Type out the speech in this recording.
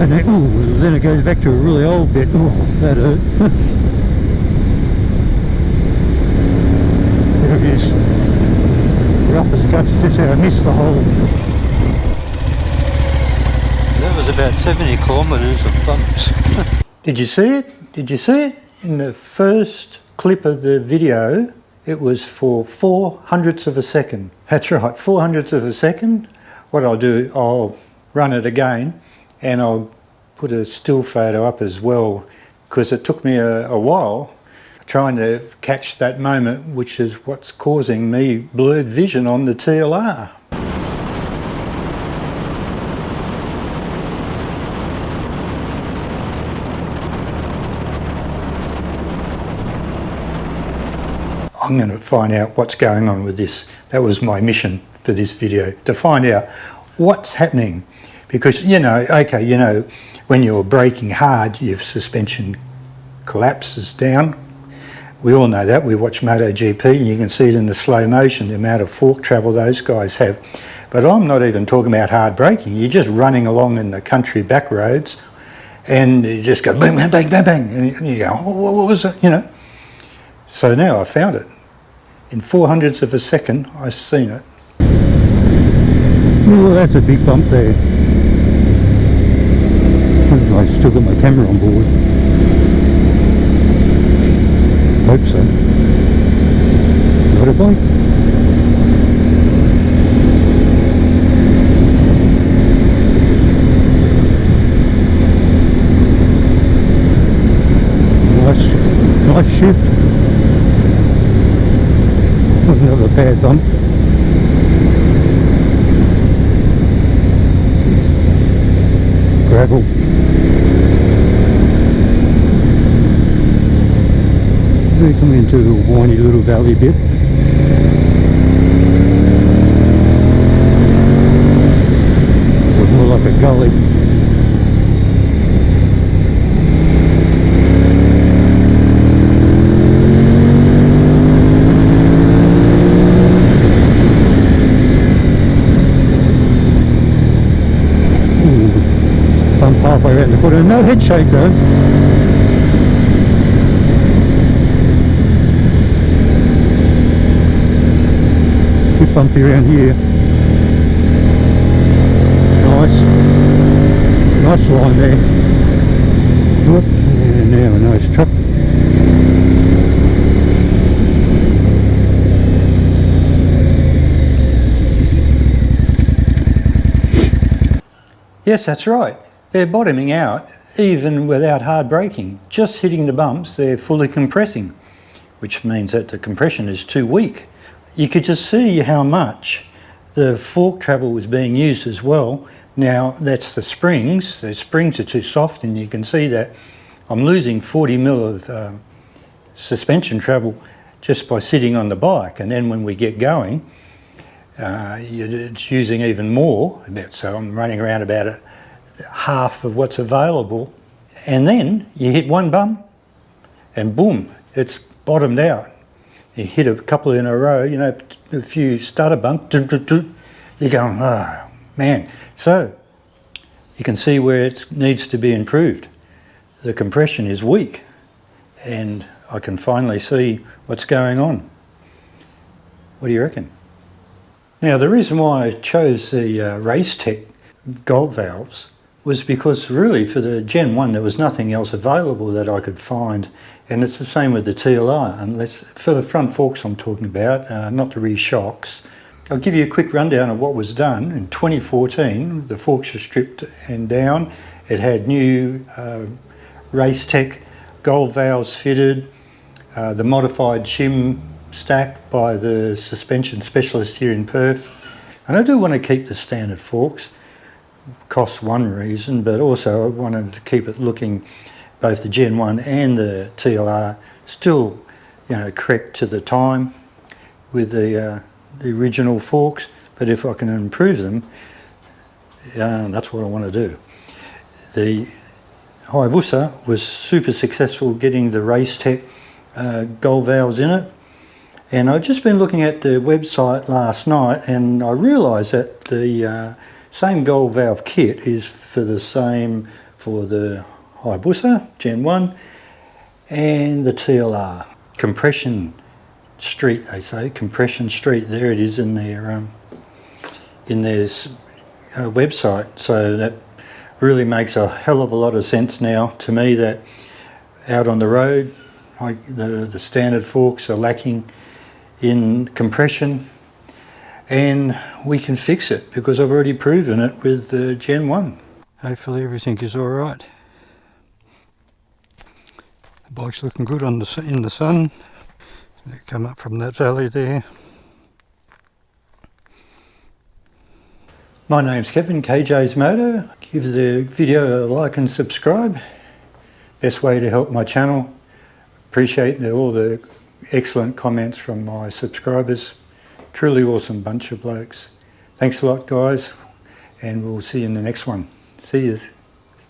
And then it goes back to a really old bit. Oh, that hurt. There it is. Rough as guts, just how I missed the hole. That was about 70 kilometres of bumps. Did you see it? Did you see it? In the first clip of the video, it was for 4/100ths of a second. That's right, 4/100ths of a second. What I'll do, I'll run it again and I'll put a still photo up as well, because it took me a while trying to catch that moment, which is what's causing me blurred vision on the TLR. I'm going to find out what's going on with this. That was my mission for this video, to find out what's happening. Because, you know, okay, you know, when you're braking hard, your suspension collapses down. We all know that. We watch MotoGP and you can see it in the slow motion, the amount of fork travel those guys have. But I'm not even talking about hard braking. You're just running along in the country back roads and you just go bang, bang, bang, bang, bang. And you go, oh, what was it, you know? So now I found it. In 4/100ths of a second, I've seen it. Well, that's a big bump there. I still got my camera on board. Hope so. Motorbike. Nice shift. Another bad bump. Gravel. We come into a whiny little valley bit. Or more like a gully. Bump halfway around the corner. No head shake though. Bit bumpy around here. Nice line there. Whoop. And now a nice truck. Yes, that's right. They're bottoming out even without hard braking. Just hitting the bumps, they're fully compressing, which means that the compression is too weak. You could just see how much the fork travel was being used as well. Now that's the springs. The springs are too soft and you can see that I'm losing 40 mil of suspension travel just by sitting on the bike. And then when we get going, it's using even more. So I'm running around about half of what's available, and then you hit one bump and boom, it's bottomed out. You hit a couple in a row, you know, a few stutter bumps, you're going, oh man. So you can see where it needs to be improved. The compression is weak and I can finally see what's going on. What do you reckon? Now the reason why I chose the RaceTech gold valves was because really for the Gen 1 there was nothing else available that I could find, and it's the same with the TLR, unless for the front forks I'm talking about, not the rear shocks. I'll give you a quick rundown of what was done. In 2014 the forks were stripped and down. It had new RaceTech gold valves fitted, the modified shim stack by the suspension specialist here in Perth. And I do want to keep the standard forks. Cost one reason, but also I wanted to keep it looking, both the Gen 1 and the TLR, still, you know, correct to the time with the original forks. But if I can improve them, that's what I want to do. The Hayabusa was super successful getting the RaceTech gold valves in it. And I've just been looking at the website last night and I realised that the same gold valve kit is for the same for the Hayabusa Gen 1 and the TLR. Compression Street, they say, Compression Street, there it is in their website. So that really makes a hell of a lot of sense now to me, that out on the road the standard forks are lacking in compression, and we can fix it because I've already proven it with the Gen 1. Hopefully everything is alright. The bike's looking good in the sun. Come up from that valley there. My name's Kevin, KJ's Moto. Give the video a like and subscribe. Best way to help my channel. Appreciate all the excellent comments from my subscribers. Truly awesome bunch of blokes. Thanks a lot, guys, and we'll see you in the next one. See yous.